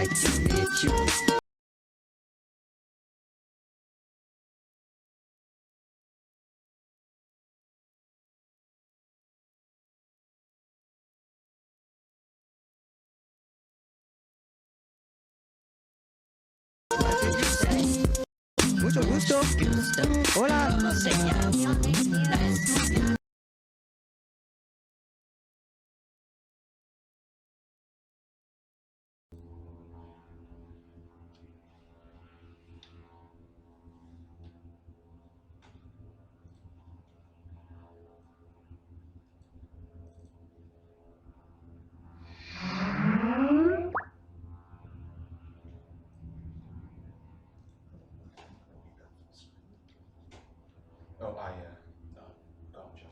to meet you. What did you say? Mucho gusto. Hola. Oh, gotcha.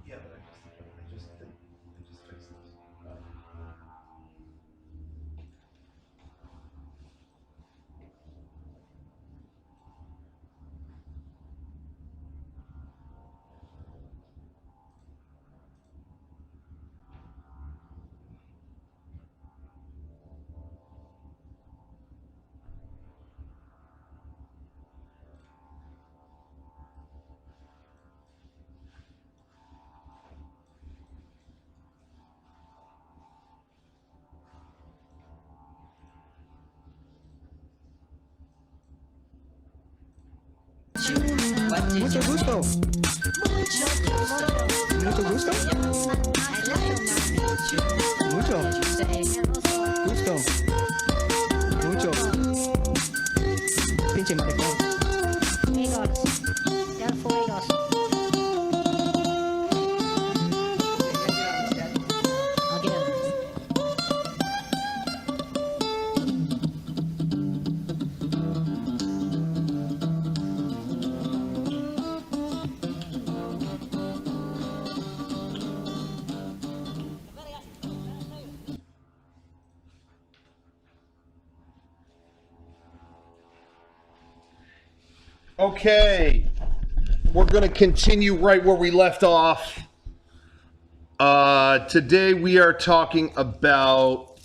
Yeah, but I just fixed this. Mucho gusto. Mucho gusto. Mucho gusto. Mucho. Pinche maricón. Amigos, ya fuegos. Again. Okay, we're going to continue right where we left off. Today we are talking about,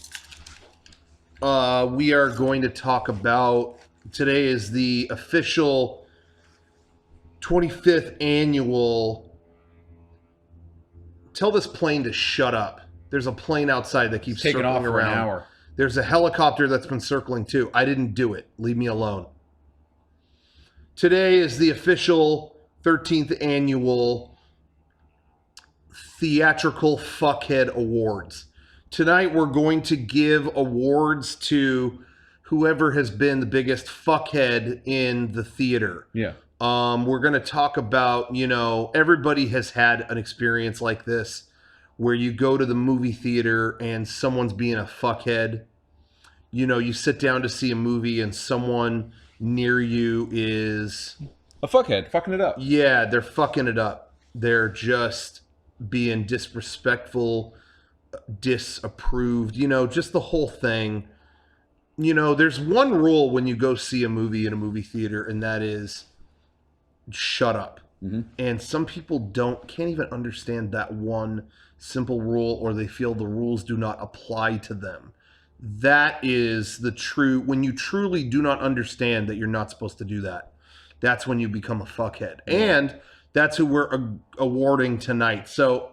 today is the official 25th annual, tell this plane to shut up. There's a plane outside that keeps Taking circling off for around. an hour. There's a helicopter that's been circling too. I didn't do it. Leave me alone. Today is the official 13th annual Theatrical Fuckhead Awards. Tonight we're going to give awards to whoever has been the biggest fuckhead in the theater. Yeah. We're going to talk about, everybody has had an experience like this where you go to the movie theater and someone's being a fuckhead. You sit down to see a movie and someone near you is A fuckhead, fucking it up. Yeah, they're fucking it up. They're just being disrespectful, disapproved, just the whole thing. There's one rule when you go see a movie in a movie theater, and that is shut up. Mm-hmm. And some people can't even understand that one simple rule, or they feel the rules do not apply to them. That is when you truly do not understand that you're not supposed to do that. That's when you become a fuckhead. And that's who we're awarding tonight. So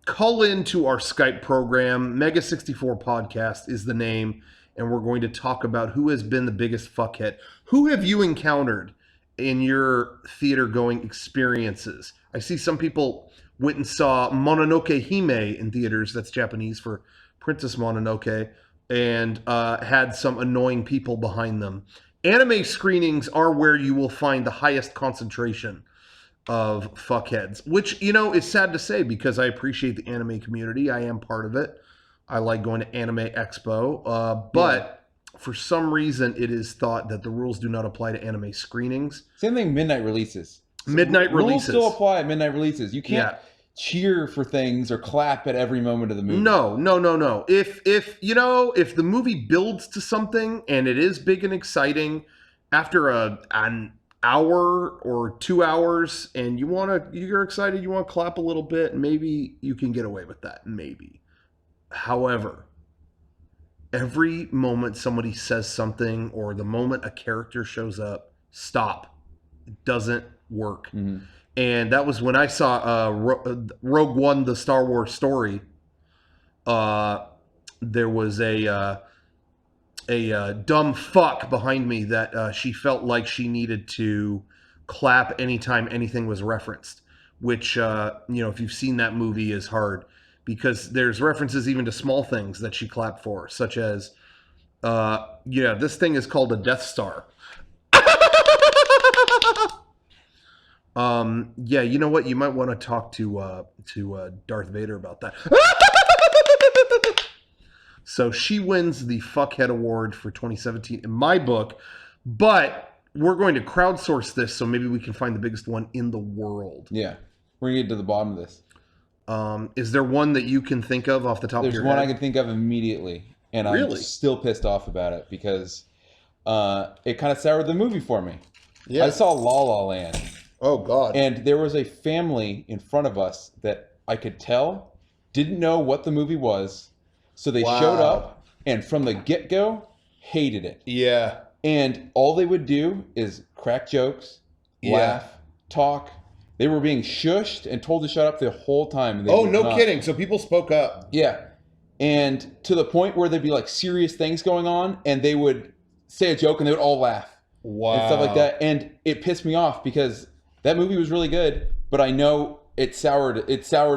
call into our Skype program. Mega64 Podcast is the name. And we're going to talk about who has been the biggest fuckhead. Who have you encountered in your theater going experiences? I see some people went and saw Mononoke Hime in theaters. That's Japanese for Princess Mononoke. And had some annoying people behind them. Anime screenings are where you will find the highest concentration of fuckheads, which, is sad to say because I appreciate the anime community. I am part of it. I like going to Anime Expo. But for some reason, it is thought that the rules do not apply to anime screenings. Same thing, midnight releases. Midnight releases. Rules still apply at midnight releases. You can't cheer for things or clap at every moment of the movie. No. If the movie builds to something and it is big and exciting, after an hour or 2 hours, and you're excited, you want to clap a little bit, maybe you can get away with that. Maybe. However, every moment somebody says something or the moment a character shows up, stop. It doesn't work. Mm-hmm. And that was when I saw Rogue One, the Star Wars story. There was a dumb fuck behind me that she felt like she needed to clap anytime anything was referenced, which, if you've seen that movie, is hard because there's references even to small things that she clapped for, such as, this thing is called a Death Star. You know what? You might want to talk to Darth Vader about that. So she wins the Fuckhead Award for 2017 in my book, but we're going to crowdsource this so maybe we can find the biggest one in the world. Yeah, we're gonna get to the bottom of this. Is there one that you can think of off the top of your head? There's one I can think of immediately, and I'm still pissed off about it because it kind of soured the movie for me. Yeah. I saw La La Land. Oh, God. And there was a family in front of us that I could tell didn't know what the movie was. So they showed up and from the get-go hated it. Yeah. And all they would do is crack jokes, laugh, talk. They were being shushed and told to shut up the whole time. Oh, no kidding. So people spoke up. Yeah. And to the point where there'd be like serious things going on and they would say a joke and they would all laugh. Wow. And stuff like that. And it pissed me off because that movie was really good, but I know it soured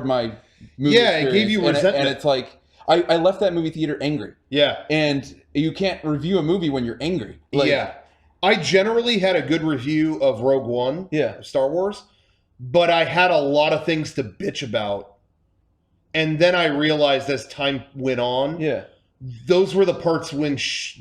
my movie experience. It gave you resentment. And it's like, I left that movie theater angry. Yeah. And you can't review a movie when you're angry. I generally had a good review of Rogue One, Star Wars, but I had a lot of things to bitch about. And then I realized as time went on, those were the parts when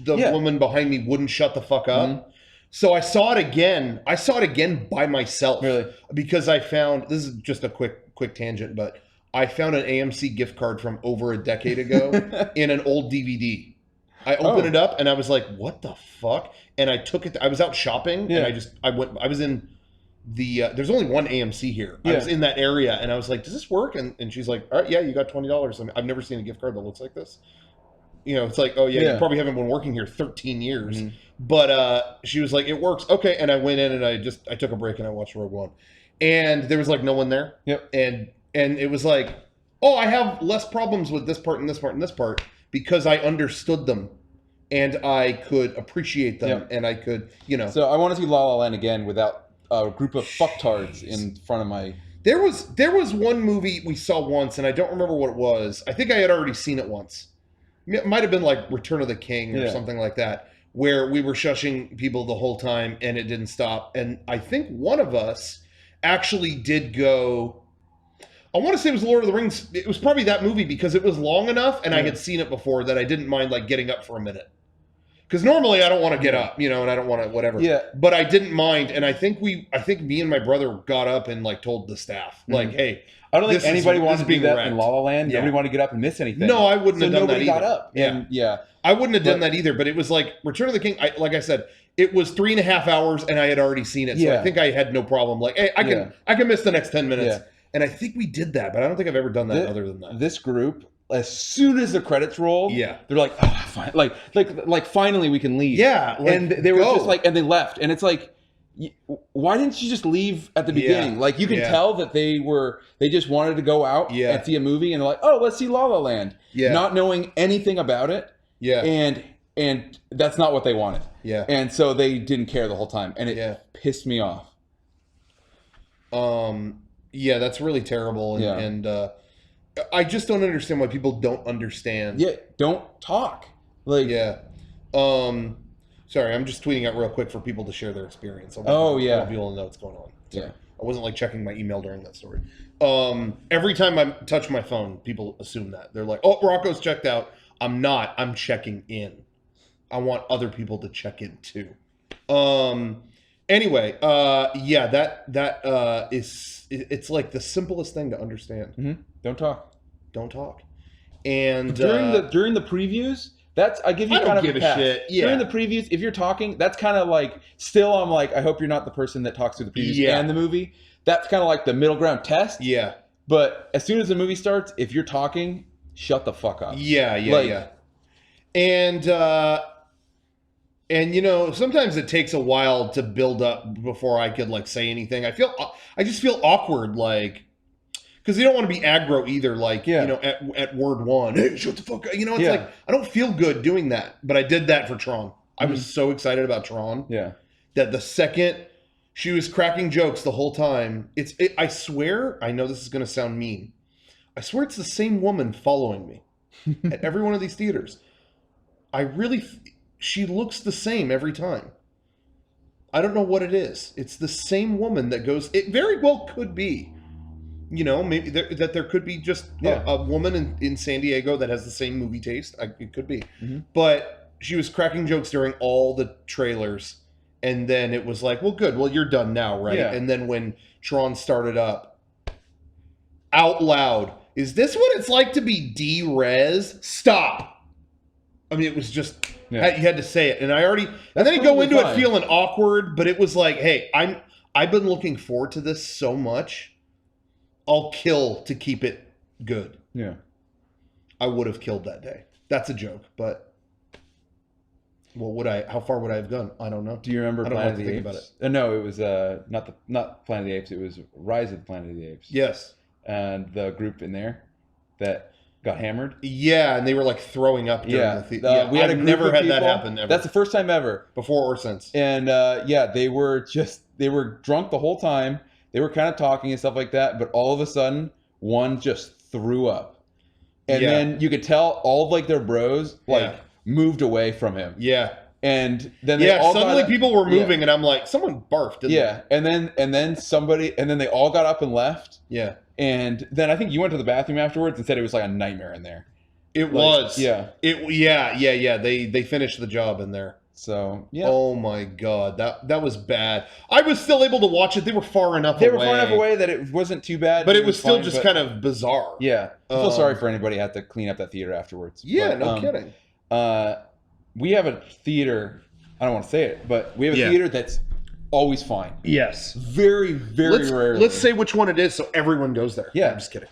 the woman behind me wouldn't shut the fuck up. Mm-hmm. So I saw it again. I saw it again by myself. Really? Because I found, this is just a quick tangent, but I found an AMC gift card from over a decade ago in an old DVD. I opened it up and I was like, what the fuck? And I took it. I was out shopping and I was in the, there's only one AMC here. I was in that area and I was like, does this work? And she's like, all right, yeah, you got $20. I mean, I've never seen a gift card that looks like this. It's like, oh yeah, you probably haven't been working here 13 years. Mm-hmm. But she was like, it works. Okay. And I went in and I took a break and I watched Rogue One. And there was like no one there. Yep. And it was like, oh, I have less problems with this part and this part and this part because I understood them and I could appreciate them and I could, So I want to see La La Land again without a group of fucktards in front of my... There was one movie we saw once and I don't remember what it was. I think I had already seen it once. It might have been like Return of the King or something like that, where we were shushing people the whole time and it didn't stop. And I think one of us actually did go... I want to say it was Lord of the Rings. It was probably that movie because it was long enough and I had seen it before that I didn't mind like getting up for a minute. Because normally I don't want to get up, and I don't want to whatever. Yeah. But I didn't mind, and I think me and my brother got up and like told the staff, like, hey, I don't think anybody wanted to do that in La La Land. Yeah. Nobody wanted to get up and miss anything. No, I wouldn't have done that either. Nobody got up. I wouldn't have done that either. But it was like Return of the King. Like I said, it was 3.5 hours, and I had already seen it, so I think I had no problem. Like, hey, I can miss the next 10 minutes. Yeah. And I think we did that, but I don't think I've ever done that other than that. This group, as soon as the credits rolled, they're like, oh, fine. like finally we can leave. Yeah, and they were just like, and they left, and it's like, why didn't you just leave at the beginning? Like you can tell that they just wanted to go out and see a movie, and they're like, oh, let's see La La Land, not knowing anything about it. Yeah, and that's not what they wanted. Yeah, and so they didn't care the whole time, and it pissed me off. Yeah, that's really terrible, and I just don't understand why people don't understand. Yeah, don't talk. Like, sorry, I'm just tweeting out real quick for people to share their experience. I want people to know what's going on. Sorry. Yeah, I wasn't like checking my email during that story. Every time I touch my phone, people assume that they're like, "Oh, Rocco's checked out." I'm not. I'm checking in. I want other people to check in too. Anyway, that is. It's like the simplest thing to understand. Mm-hmm. Don't talk. Don't talk. And during the previews, I give you kind of a pass. Shit. Yeah. During the previews, if you're talking, that's kind of like still. I'm like, I hope you're not the person that talks through the previews and the movie. That's kind of like the middle ground test. Yeah. But as soon as the movie starts, if you're talking, shut the fuck up. Yeah. And you know, sometimes it takes a while to build up before I could like say anything. I just feel awkward, like, because you don't want to be aggro either. Like, you know, at word one, hey, shut the fuck up. You know, it's like I don't feel good doing that, but I did that for Tron. I was so excited about Tron. Yeah. That the second she was cracking jokes the whole time, I swear, I know this is going to sound mean. I swear it's the same woman following me at every one of these theaters. She looks the same every time. I don't know what it is. It's the same woman that goes. It very well could be, you know, maybe there could be just a woman in San Diego that has the same movie taste. It could be. But she was cracking jokes during all the trailers. And then it was like, well, good. Well, you're done now, right? Yeah. And then when Tron started up, out loud, is this what it's like to be D-Res? Stop. I mean, it was just, you had to say it. And and then you go into it feeling awkward, but it was like, hey, I've been looking forward to this so much. I'll kill to keep it good. Yeah. I would have killed that day. That's a joke, but... Well, how far would I have gone? I don't know. Do you remember Planet of the Apes? About it. No, it was not Planet of the Apes. It was Rise of the Planet of the Apes. Yes. And the group in there that got hammered. Yeah, and they were like throwing up. During the we had never had that happen. Ever. That's the first time ever, before or since. And they were drunk the whole time. They were kind of talking and stuff like that, but all of a sudden, one just threw up, and then you could tell all of like their bros moved away from him. Yeah. And then they all suddenly people were moving and I'm like, someone barfed, didn't they? And then they all got up and left. Yeah. And then I think you went to the bathroom afterwards and said it was like a nightmare in there. It was. Yeah. They finished the job in there. So, Oh my God. That was bad. I was still able to watch it. They were far enough away that it wasn't too bad. But it was still just kind of bizarre. Yeah. I feel sorry for anybody who had to clean up that theater afterwards. Yeah, no kidding. We have a theater, I don't want to say it, but we have a theater that's always fine. Yes. Very, very rarely. Let's say which one it is so everyone goes there. Yeah. I'm just kidding.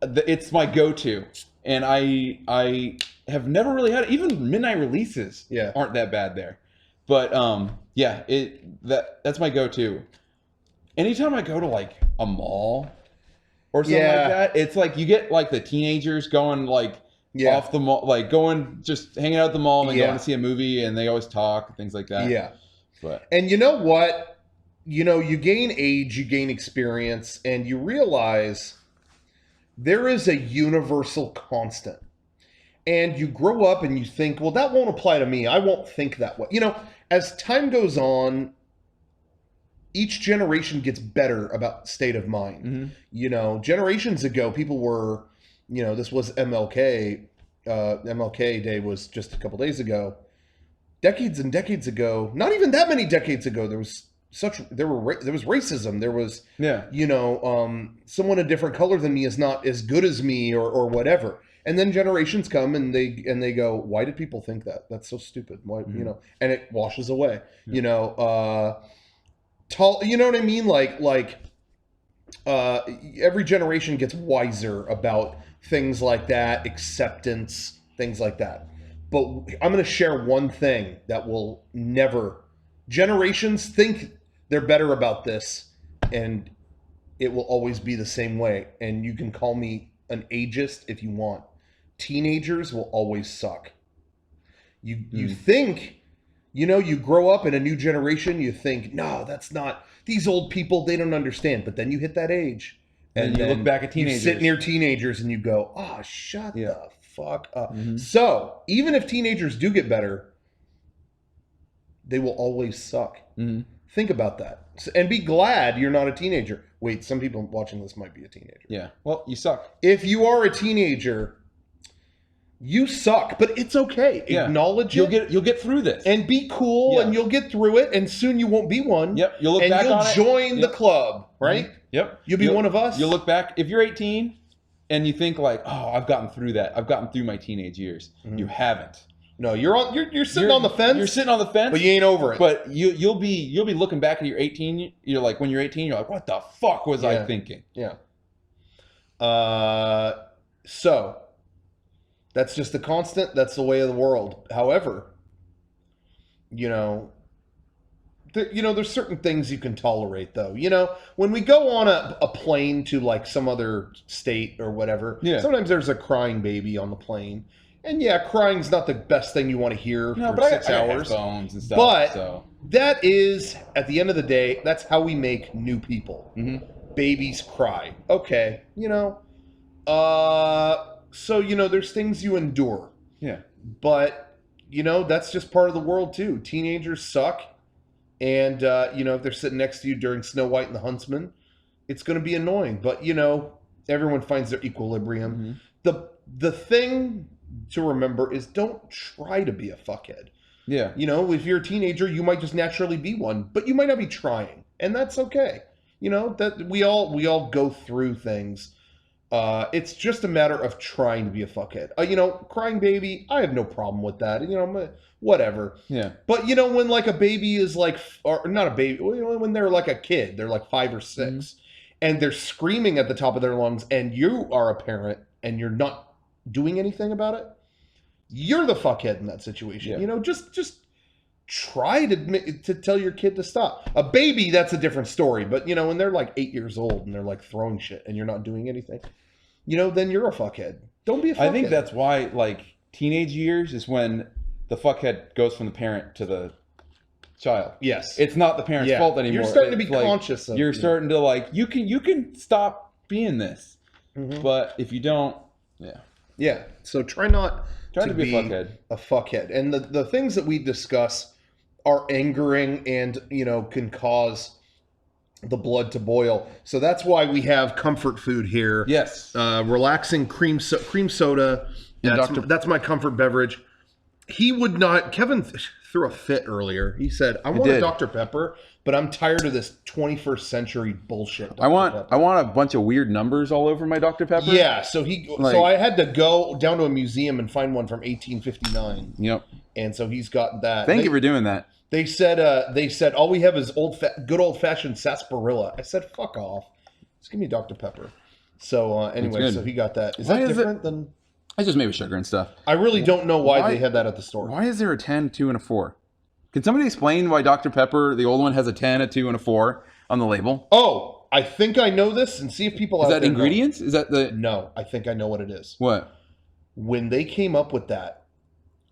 It's my go-to. And I have never really had it. Even midnight releases aren't that bad there. But that's my go-to. Anytime I go to like a mall or something like that, it's like you get like the teenagers going like off the mall, like going just hanging out at the mall and then going to see a movie, and they always talk, things like that. Yeah. But and you know what? You know, you gain age, you gain experience, and you realize there is a universal constant. And you grow up and you think, well, that won't apply to me. I won't think that way. You know, as time goes on, each generation gets better about state of mind. Mm-hmm. You know, generations ago, people were, you know, this was MLK. MLK Day was just a couple days ago. Decades and decades ago, not even that many decades ago, there was racism. There was, you know, someone a different color than me is not as good as me or whatever. And then generations come and they go, why did people think that? That's so stupid. Why, you know, and it washes away, you know, you know what I mean? Like every generation gets wiser about things like that, acceptance, things like that. But I'm going to share one thing that will never, generations think they're better about this, and it will always be the same way. And you can call me an ageist if you want. Teenagers will always suck. You think, you know, you grow up in a new generation, you think, no, that's not, these old people, they don't understand. But then you hit that age. And you look back at teenagers. You sit near teenagers and you go, oh, shut the fuck up. Mm-hmm. So even if teenagers do get better, they will always suck. Mm-hmm. Think about that. And be glad you're not a teenager. Wait, some people watching this might be a teenager. Yeah. Well, you suck. If you are a teenager, you suck, but it's okay. Yeah. Acknowledge it. You'll get through this. And be cool, and you'll get through it, and soon you won't be one. Yep. You'll look back on it. And you'll join the club, right? Mm-hmm. Yep. You'll be one of us. You'll look back. If you're 18 and you think like, oh, I've gotten through that. I've gotten through my teenage years. Mm-hmm. You haven't. No, you're sitting on the fence. You're sitting on the fence, but you ain't over it. But you'll be looking back at your 18. You're like, when you're 18, you're like, what the fuck was I thinking? Yeah. So That's just a constant. That's the way of the world. However, there's certain things you can tolerate, though. When we go on a plane to like some other state or whatever, sometimes there's a crying baby on the plane. And yeah, crying's not the best thing you want to hear for 6 hours. Headphones and stuff, but that is, at the end of the day, that's how we make new people. Mm-hmm. Babies cry. Okay, so, there's things you endure. Yeah. But, that's just part of the world, too. Teenagers suck. And, if they're sitting next to you during Snow White and the Huntsman, it's going to be annoying. But, everyone finds their equilibrium. Mm-hmm. The thing to remember is don't try to be a fuckhead. Yeah. If you're a teenager, you might just naturally be one, but you might not be trying. And that's okay. That we all go through things. It's just a matter of trying to be a fuckhead. Crying baby, I have no problem with that. Whatever. Yeah. But when like a baby is like, or not a baby, when they're like a kid, they're like 5 or 6, and they're screaming at the top of their lungs, and you are a parent, and you're not doing anything about it, you're the fuckhead in that situation. Yeah. Just try to tell your kid to stop. A baby, that's a different story. But when they're like 8 years old and they're like throwing shit and you're not doing anything, then you're a fuckhead. Don't be a fuckhead. I think that's why like teenage years is when the fuckhead goes from the parent to the child. Yes. It's not the parent's fault anymore. You're starting to be like, conscious of it. You're starting to like, you can stop being this. Mm-hmm. But if you don't, yeah. So try not to be a fuckhead. And the things that we discuss are angering and, can cause the blood to boil. So that's why we have comfort food here. Yes. Relaxing cream soda. That's my comfort beverage. Kevin threw a fit earlier. He said, I want a Dr. Pepper, but I'm tired of this 21st century bullshit. I want a bunch of weird numbers all over my Dr. Pepper. Yeah, so I had to go down to a museum and find one from 1859. Yep. And so he's got that. Thank you for doing that. They said all we have is good old fashioned sarsaparilla. I said, fuck off. Just give me Dr. Pepper. So anyway, so he got that. Is that different than? It's just made with sugar and stuff. I really don't know why they had that at the store. Why is there a 10, 2, and a 4? Can somebody explain why Dr. Pepper, the old one, has a 10, a 2, and a 4 on the label? Oh, I think I know this, and see if people out there. Is that ingredients? Know. Is that the? No, I think I know what it is. What? When they came up with that,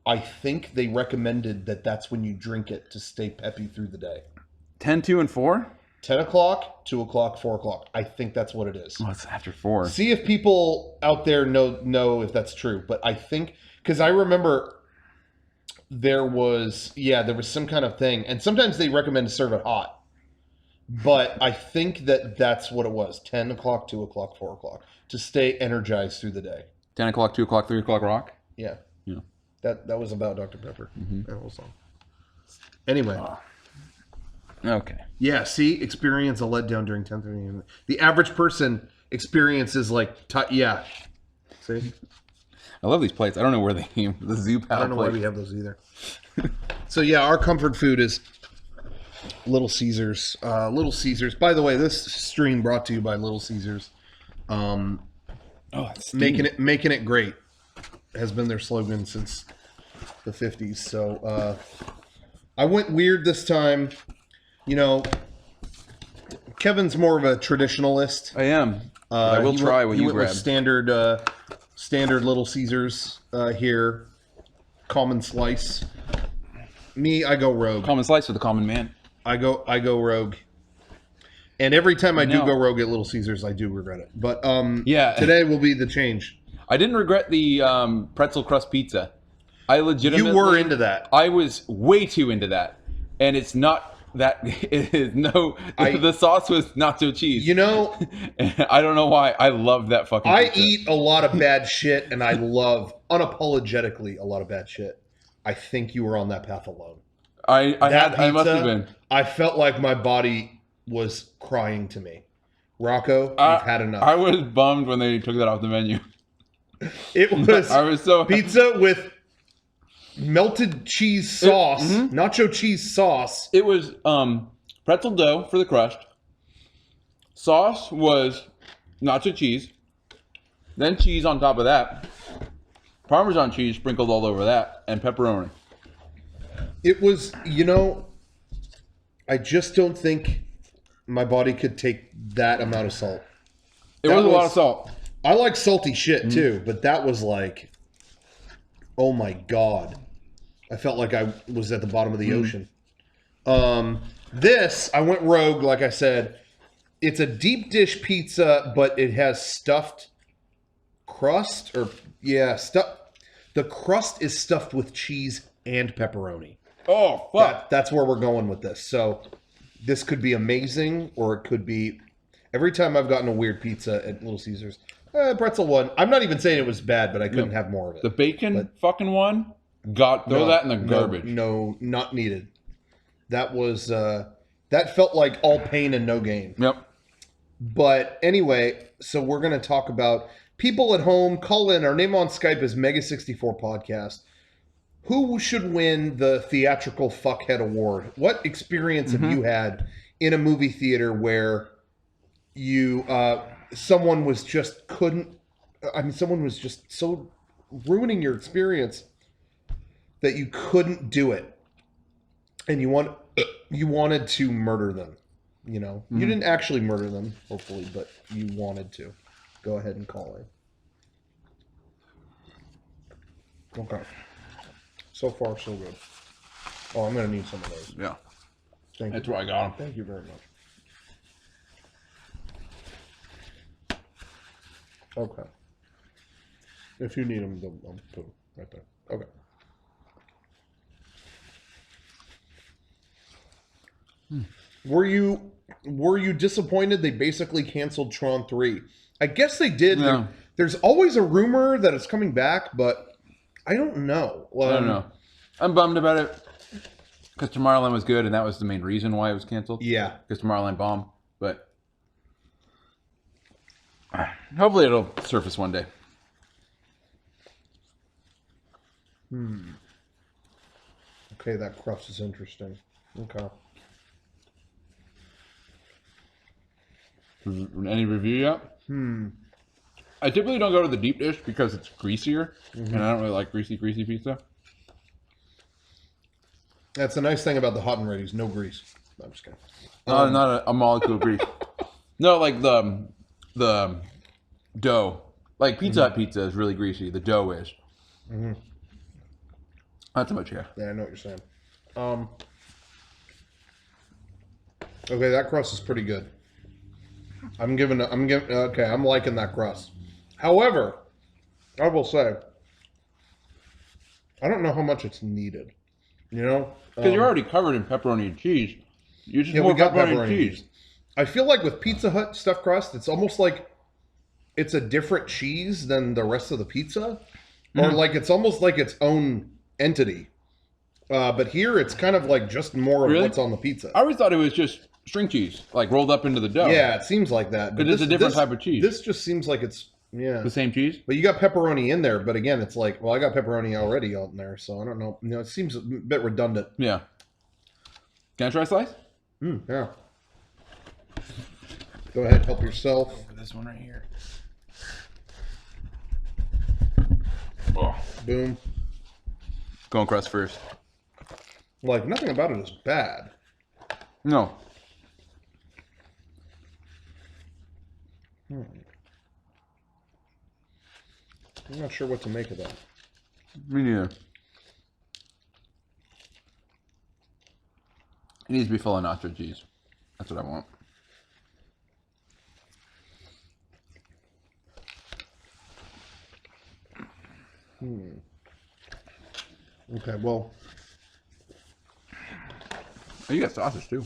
I think they recommended that that's when you drink it to stay peppy through the day. 10, 2, and 4? 10 o'clock, 2 o'clock, 4 o'clock. I think that's what it is. Oh, it's after 4. See if people out there know if that's true. But I think, because I remember there was some kind of thing. And sometimes they recommend to serve it hot. But I think that's what it was. 10 o'clock, 2 o'clock, 4 o'clock. To stay energized through the day. 10 o'clock, 2 o'clock, 3 o'clock rock? Yeah. Yeah. That was about Dr. Pepper. Mm-hmm. That whole song. Anyway. Okay. Yeah, see? Experience a letdown during 10:30. The average person experiences like... yeah. See? I love these plates. I don't know where they came. The Zoo Pal I don't know plate. why we have those either. So yeah, our comfort food is Little Caesars. Little Caesars. By the way, this stream brought to you by Little Caesars. Making it great has been their slogan since the 50s. So I went weird this time. Kevin's more of a traditionalist. I am. I will try what you grab. Standard Little Caesars here. Common slice. Me, I go rogue. Common slice for the common man. I go rogue. And every time I do go rogue at Little Caesars, I do regret it. But today will be the change. I didn't regret the pretzel crust pizza. I legitimately... You were into that. I was way too into that. And it's not that... It is the sauce was nacho cheese. I don't know why. I love that fucking pizza. I eat a lot of bad shit, and I love, unapologetically, a lot of bad shit. I think you were on that path alone. I must have been. I felt like my body was crying to me. Rocco, you've had enough. I was bummed when they took that off the menu. It was I was so pizza with melted cheese sauce, nacho cheese sauce. It was pretzel dough for the crust. Sauce was nacho cheese. Then cheese on top of that. Parmesan cheese sprinkled all over that, and pepperoni. It was, I just don't think my body could take that amount of salt. It was a lot of salt. I like salty shit too, but that was like, oh my God. I felt like I was at the bottom of the ocean. This, I went rogue, like I said. It's a deep dish pizza, but it has stuffed crust. The crust is stuffed with cheese and pepperoni. Oh, fuck. That's where we're going with this. So this could be amazing, or it could be... Every time I've gotten a weird pizza at Little Caesars, pretzel one. I'm not even saying it was bad, but I couldn't have more of it. The bacon fucking one, throw that in the garbage. No, not needed. That was... that felt like all pain and no gain. Yep. But anyway, so we're going to talk about people at home. Call in. Our name on Skype is Mega64 Podcast. Who should win the Theatrical Fuckhead Award? What experience have you had in a movie theater where you someone was just so ruining your experience that you couldn't do it, and you wanted to murder them? You didn't actually murder them, hopefully, but you wanted to. Go ahead and call in. Okay. So far, so good. Oh, I'm going to need some of those. Yeah. Thank you. That's where I got them. Thank you very much. Okay. If you need them, I'll put them right there. Okay. Were you disappointed they basically canceled Tron 3? I guess they did. Yeah. There's always a rumor that it's coming back, but I don't know. I don't know. I'm bummed about it because Tomorrowland was good, and that was the main reason why it was canceled. Yeah. Because Tomorrowland bombed. But hopefully it'll surface one day. Okay, that crust is interesting. Okay. Any review yet? I typically don't go to the deep dish because it's greasier, and I don't really like greasy pizza. That's the nice thing about the hot and ready's no grease. No, I'm just kidding. Not a molecule of grease. No, like the dough. Like Pizza Hut pizza is really greasy. The dough is. Not too much here. Yeah, I know what you're saying. Okay, that crust is pretty good. I'm liking that crust. However, I will say, I don't know how much it's needed. Because you're already covered in pepperoni and cheese. You just we got pepperoni and cheese. I feel like with Pizza Hut stuffed crust, it's almost like it's a different cheese than the rest of the pizza, or like it's almost like its own entity. But here, it's kind of like just more of what's on the pizza. I always thought it was just string cheese, like rolled up into the dough. Yeah, it seems like that. But it's a different type of cheese. This just seems like it's the same cheese. But you got pepperoni in there. But again, it's like, well, I got pepperoni already out in there, so I don't know. It seems a bit redundant. Yeah. Can I try a slice? Yeah. Go ahead, help yourself. Go for this one right here. Oh. Boom. Going crust first. Like, nothing about it is bad. No. I'm not sure what to make of that. Me neither. It needs to be full of nacho cheese. That's what I want. Okay, well. Oh, you got sausage too.